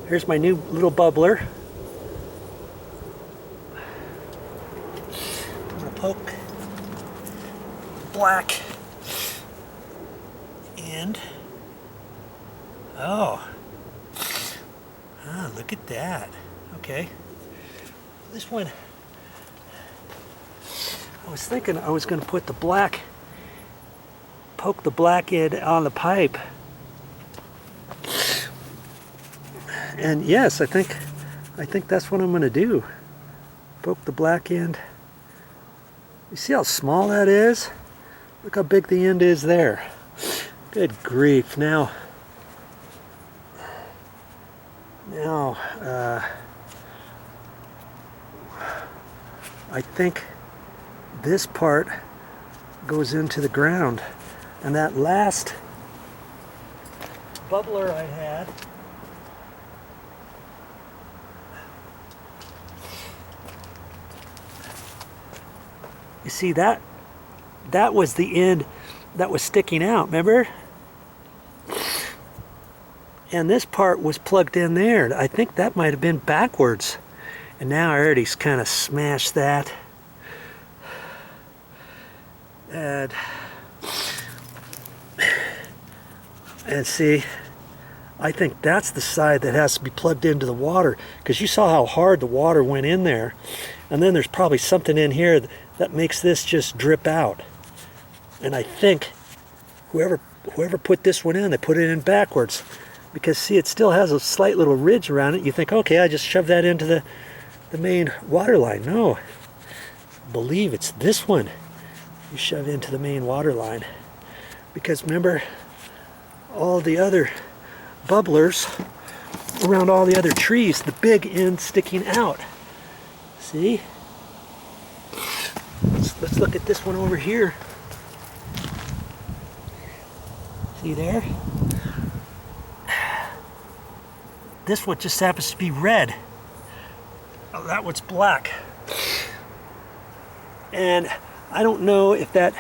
Here's my new little bubbler. I'm going to poke black end. Oh, look at that. Okay, this one, I was thinking I was going to put the black, poke the black end on the pipe. And yes, I think that's what I'm going to do. Poke the black end. You see how small that is? Look how big the end is there. Good grief. Now, I think this part goes into the ground. And that last bubbler I had, you see that was the end that was sticking out, remember? And this part was plugged in there. I think that might have been backwards. And now I already kind of smashed that. And see, I think that's the side that has to be plugged into the water, because you saw how hard the water went in there. And then there's probably something in here that makes this just drip out. And I think whoever put this one in, they put it in backwards. Because see, it still has a slight little ridge around it. You think, okay, I just shoved that into the main water line. No, I believe it's this one you shove into the main water line. Because remember, all the other bubblers around all the other trees, the big end sticking out. See? Let's look at this one over here. See there? This one just happens to be red. Oh, that one's black. And I don't know if that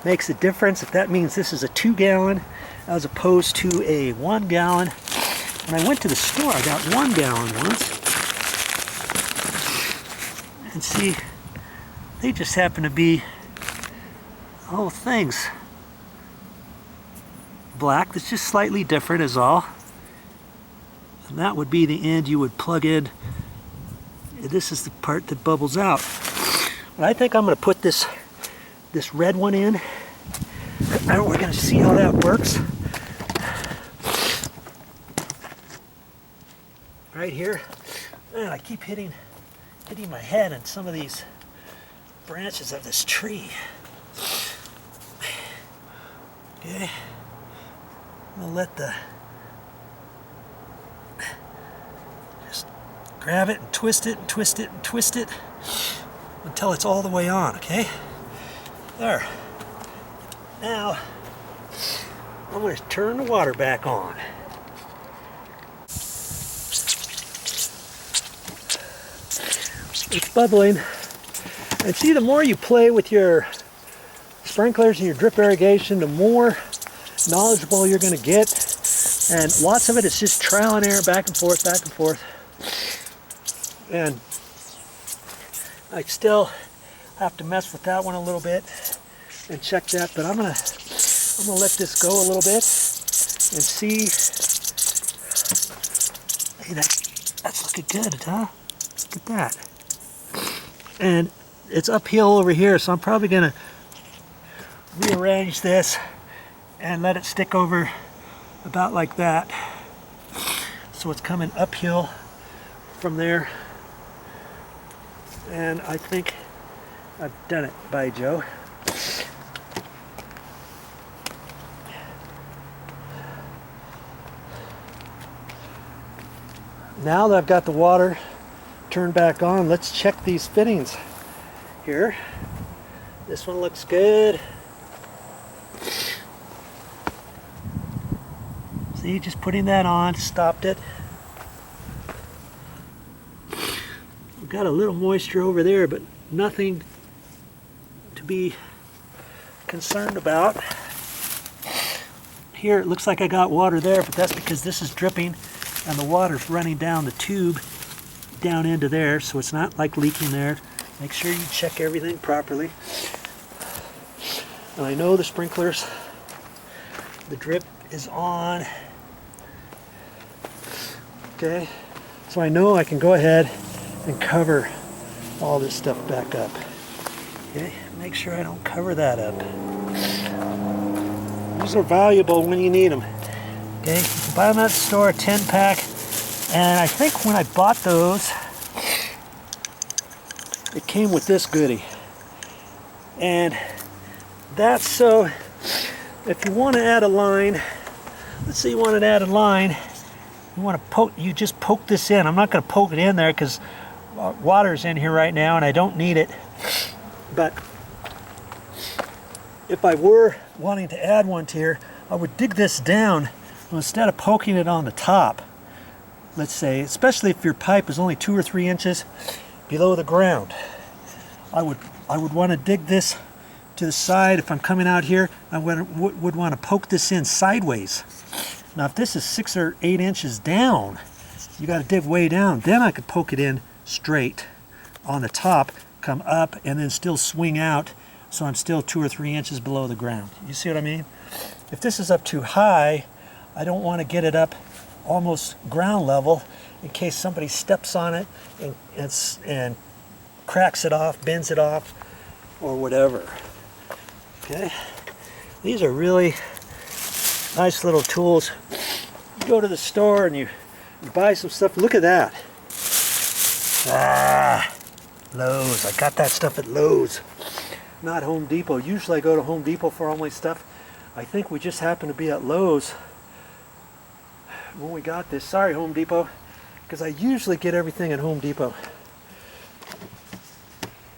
makes a difference, if that means this is a 2-gallon as opposed to a 1-gallon. When I went to the store, I got 1 gallon once. And see, they just happen to be all things black. That's just slightly different is all. And that would be the end you would plug in. This is the part that bubbles out. But I think I'm going to put this red one in. We're going to see how that works. Right here. Man, I keep hitting my head on some of these branches of this tree. Okay. I'm going to let just grab it and twist it and twist it and twist it until it's all the way on, okay? There. Now, I'm going to turn the water back on. It's bubbling. And see, the more you play with your sprinklers and your drip irrigation, the more knowledgeable you're going to get. And lots of it is just trial and error, back and forth, back and forth. And I still have to mess with that one a little bit and check that, but I'm gonna let this go a little bit and see. Hey, that's looking good, huh? Look at that. And it's uphill over here, so I'm probably gonna rearrange this and let it stick over about like that. So it's coming uphill from there. And I think I've done it, VideoJoe. Now that I've got the water turned back on, let's check these fittings here. This one looks good. See, just putting that on, stopped it. We've got a little moisture over there, but nothing to be concerned about. Here it looks like I got water there, but that's because this is dripping and the water's running down the tube down into there, so it's not like leaking there. Make sure you check everything properly. And I know the sprinklers, the drip is on. Okay, so I know I can go ahead and cover all this stuff back up. Okay, make sure I don't cover that up. These are valuable when you need them. Okay, you can buy them at the store, a 10-pack. And I think when I bought those, it came with this goodie. And that's so, if you want to add a line, let's say you want to add a line, you want to poke, you just poke this in. I'm not going to poke it in there because water's in here right now and I don't need it. But if I were wanting to add one to here, I would dig this down instead of poking it on the top. Let's say, especially if your pipe is only 2 or 3 inches below the ground, I would want to dig this to the side. If I'm coming out here, I would want to poke this in sideways. Now if this is 6 or 8 inches down, you got to dig way down. Then I could poke it in straight on the top, come up, and then still swing out, so I'm still 2 or 3 inches below the ground. You see what I mean? If this is up too high, I don't want to get it up almost ground level in case somebody steps on it and cracks it off, bends it off, or whatever. Okay, these are really nice little tools. You go to the store and you buy some stuff. Look at that. Lowe's. I got that stuff at Lowe's, not Home Depot. Usually I go to Home Depot for all my stuff. I think we just happened to be at Lowe's when we got this. Sorry, Home Depot, because I usually get everything at Home Depot.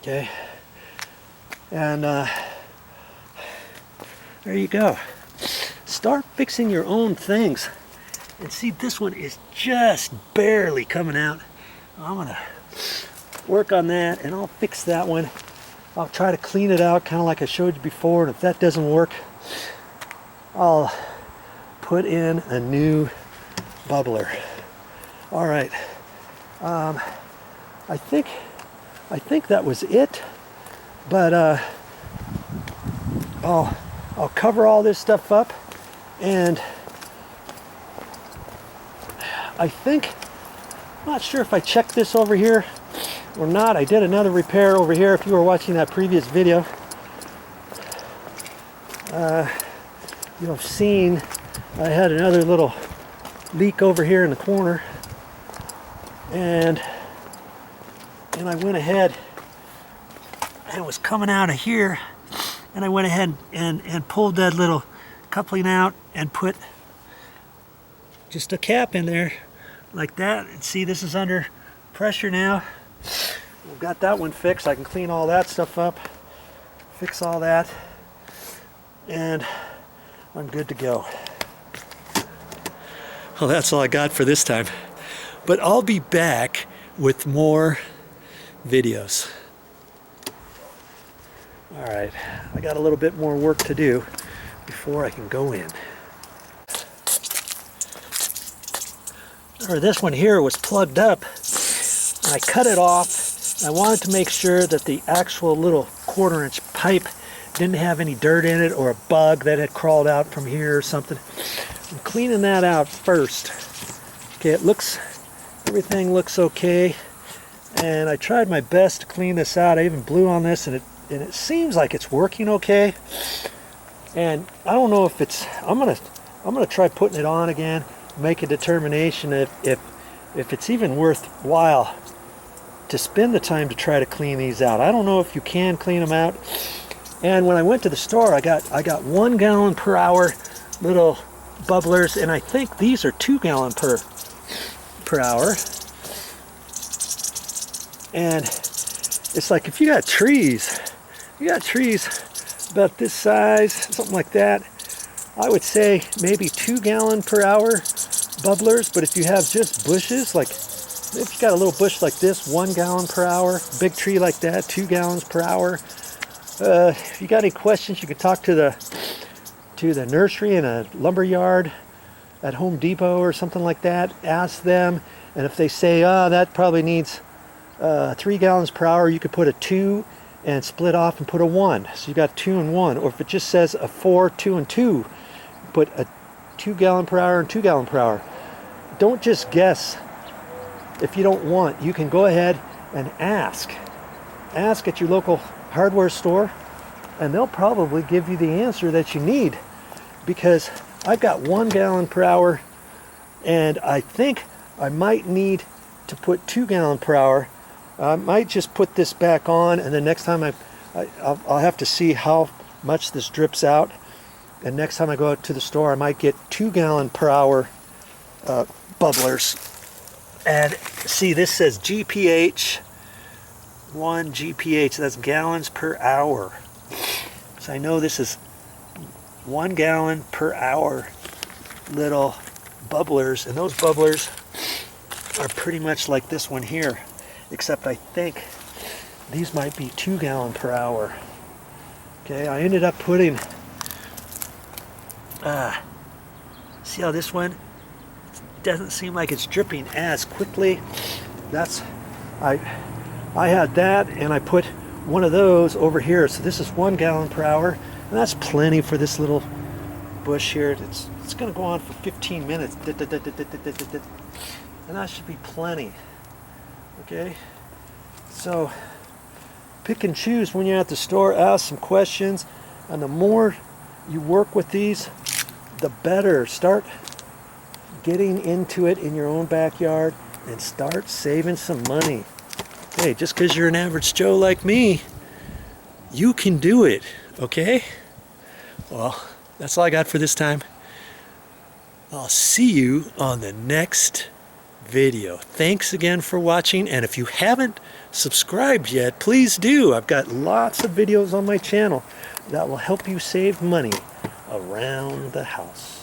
Okay, and there you go. Start fixing your own things. And see, this one is just barely coming out. I'm gonna work on that and I'll fix that one. I'll try to clean it out, kind of like I showed you before, and if that doesn't work, I'll put in a new bubbler. All right, I think that was it, but I'll cover all this stuff up, and I'm not sure if I checked this over here or not. I did another repair over here if you were watching that previous video. You'll have seen I had another little leak over here in the corner, and I went ahead and it was coming out of here, and I went ahead and pulled that little coupling out and put just a cap in there like that. And see, this is under pressure now. We've got that one fixed. I can clean all that stuff up, fix all that, and I'm good to go. Well, that's all I got for this time, but I'll be back with more videos. All right, I got a little bit more work to do before I can go in. Or this one here was plugged up, and I cut it off. I wanted to make sure that the actual little 1/4-inch pipe didn't have any dirt in it or a bug that had crawled out from here or something. I'm cleaning that out first. Okay, everything looks okay, and I tried my best to clean this out. I even blew on this, and it seems like it's working okay. And I don't know if it's. I'm gonna try putting it on again, make a determination if it's even worthwhile to spend the time to try to clean these out. I don't know if you can clean them out. And when I went to the store, I got 1 gallon per hour little bubblers, and I think these are 2 gallon per hour. And it's like if you got trees about this size, something like that, I would say maybe 2 gallon per hour bubblers. But if you have just bushes, like if you got a little bush like this, 1 gallon per hour. Big tree like that, 2 gallons per hour. If you got any questions, you can talk to the nursery and a lumber yard at Home Depot or something like that, ask them, and if they say, that probably needs 3 gallons per hour, you could put a 2 and split off and put a 1. So you got 2 and 1. Or if it just says a 4, 2 and 2, put a 2 gallon per hour and 2 gallon per hour. Don't just guess if you don't want. You can go ahead and ask. Ask at your local hardware store, and they'll probably give you the answer that you need, because I've got 1 gallon per hour, and I think I might need to put 2 gallon per hour. I might just put this back on, and then next time I'll have to see how much this drips out, and next time I go out to the store I might get 2 gallon per hour bubblers. And see, this says GPH, 1 GPH, that's gallons per hour. So I know this is 1 gallon per hour little bubblers, and those bubblers are pretty much like this one here, except I think these might be 2 gallon per hour. Okay, I ended up putting, see how this one doesn't seem like it's dripping as quickly. That's, I had that, and I put one of those over here. So this is 1 gallon per hour, and that's plenty for this little bush here. It's going to go on for 15 minutes, and that should be plenty. Okay, so pick and choose when you're at the store. Ask some questions, and the more you work with these, the better. Start getting into it in your own backyard and start saving some money. Hey, just because you're an average Joe like me, you can do it, okay? Well, that's all I got for this time. I'll see you on the next video. Thanks again for watching, and if you haven't subscribed yet, please do. I've got lots of videos on my channel that will help you save money around the house.